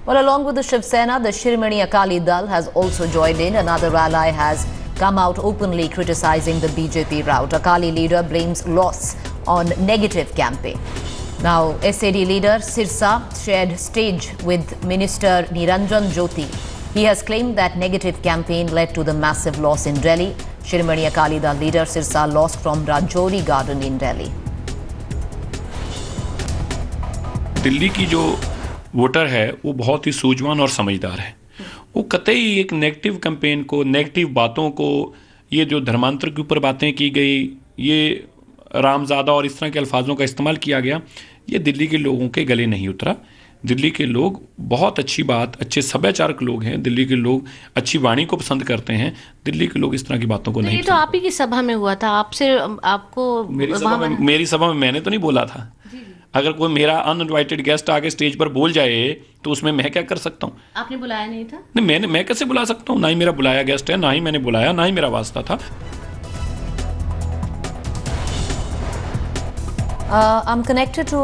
Well, along with the Shiv Sena, the Shiromani Akali Dal has also joined in. Another ally has come out openly criticizing the BJP route. Akali leader blames loss on negative campaign. Now, SAD leader Sirsa shared stage with Minister Niranjan Jyoti. He has claimed that negative campaign led to the massive loss in Delhi. Shiromani Akali Dal leader Sirsa lost from Rajouri Garden in Delhi. Delhi की जो voter है वो बहुत ही सूझवान और समझदार है। वो कतई एक नेगेटिव कैंपेन को, नेगेटिव बातों को, ये जो धर्मांतर के ऊपर बातें की गई, ये रामज़ादा और इस तरह के अल्फाजों का इस्तेमाल किया गया, ये दिल्ली के लोगों के गले नहीं उतरा। दिल्ली के लोग बहुत अच्छी बात, अच्छे सभ्याचारक लोग हैं। दिल्ली के लोग अच्छी वाणी को पसंद करते हैं। दिल्ली के लोग इस तरह की बातों को नहीं। ये तो आप ही की सभा में हुआ था, आपसे आपको मेरी सभा में मैंने तो नहीं बोला था। अगर कोई मेरा अनइनवाइटेड गेस्ट आके स्टेज पर बोल जाए तो उसमें मैं क्या कर सकता हूँ? आपने बुलाया नहीं था? नहीं, मैं कैसे बुला सकता हूँ? ना ही मेरा बुलाया गेस्ट है, ना ही मैंने बुलाया, ना ही मेरा वास्ता था। I'm connected to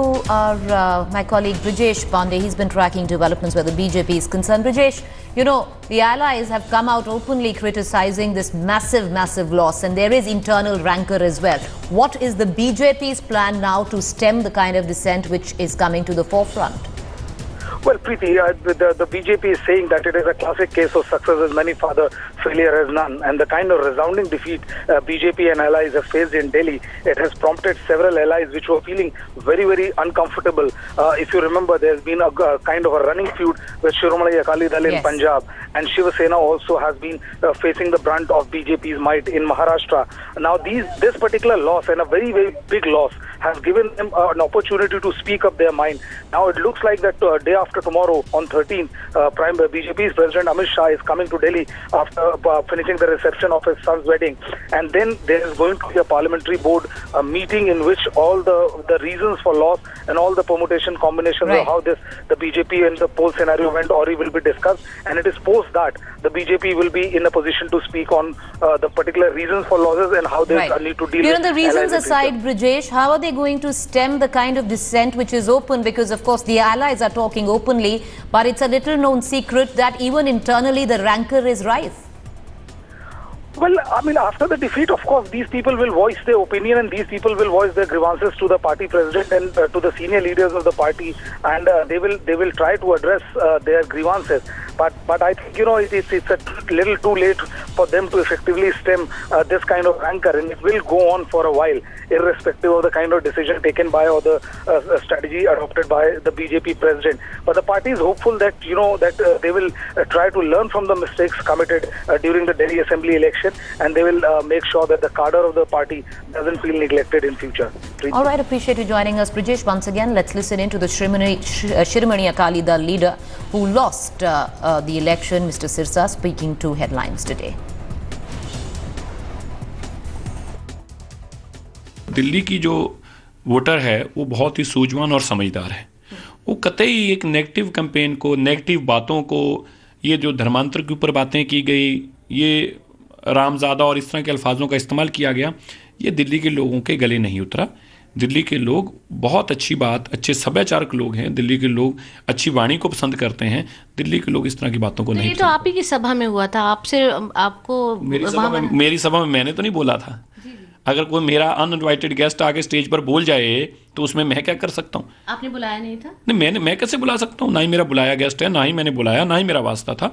my colleague Brijesh Pandey. He's been tracking developments where the BJP is concerned. Brijesh, you know, the allies have come out openly criticizing this massive loss, and there is internal rancor as well. What is the BJP's plan now to stem the kind of dissent which is coming to the forefront? Well, Preeti, the BJP is saying that it is a classic case of success as many father, failure as none. And the kind of resounding defeat BJP and allies have faced in Delhi, it has prompted several allies which were feeling very uncomfortable. If you remember, there's been a kind of a running feud with Shiromani Akali Dal in Punjab. And Shiv Sena also has been facing the brunt of BJP's might in Maharashtra. Now, this particular loss, and a very big loss, has given them an opportunity to speak up their mind. Now, it looks like that day after tomorrow, on 13th, BJP's President Amit Shah is coming to Delhi after finishing the reception of his son's wedding. And then there is going to be a parliamentary board meeting in which all the reasons for loss and all the permutation combinations of how the BJP and the poll scenario went will be discussed. And it is post that the BJP will be in a position to speak on the particular reasons for losses and how they need to deal with. You know, the reasons aside, Brijesh, how are they going to stem the kind of dissent which is open? Because, of course, the allies are talking openly, but it's a little known secret that even internally the rancor is rife. Well, I mean, after the defeat, of course, these people will voice their opinion and these people will voice their grievances to the party president and to the senior leaders of the party, and they will try to address their grievances. But I think, you know, it's a little too late for them to effectively stem this kind of rancor, and it will go on for a while, irrespective of the kind of decision taken by or the strategy adopted by the BJP president. But the party is hopeful that, you know, that they will try to learn from the mistakes committed during the Delhi Assembly election, and they will make sure that the cadre of the party doesn't feel neglected in future. All right, appreciate you joining us, Brijesh. Once again, let's listen in to the Shiromani Akali Dal leader who lost the election, Mr. Sirsa, speaking to Headlines today. Delhi की जो voter है वो बहुत ही सूझवान और समझदार है। वो कतई एक नेगेटिव कैंपेन को, नेगेटिव बातों को, ये जो धर्मांतर के ऊपर बातें की गई, ये रामज़ादा और इस तरह के अल्फाजों का इस्तेमाल किया गया, ये दिल्ली के लोगों के गले नहीं उतरा। दिल्ली के लोग बहुत अच्छी बात, अच्छे सभ्याचारक लोग हैं। दिल्ली के लोग अच्छी वाणी को पसंद करते हैं। दिल्ली के लोग इस तरह की बातों को नहीं। ये तो आप ही की सभा में हुआ था, आपसे आपको मेरी सभा में मैंने तो नहीं बोला था। अगर कोई मेरा अनइनवाइटेड गेस्ट आके स्टेज पर बोल जाए तो उसमें मैं क्या कर सकता हूँ? आपने बुलाया नहीं था? नहीं, मैं कैसे बुला सकता हूँ? ना ही मेरा बुलाया गेस्ट है, ना ही मैंने बुलाया, ना ही मेरा वास्ता था।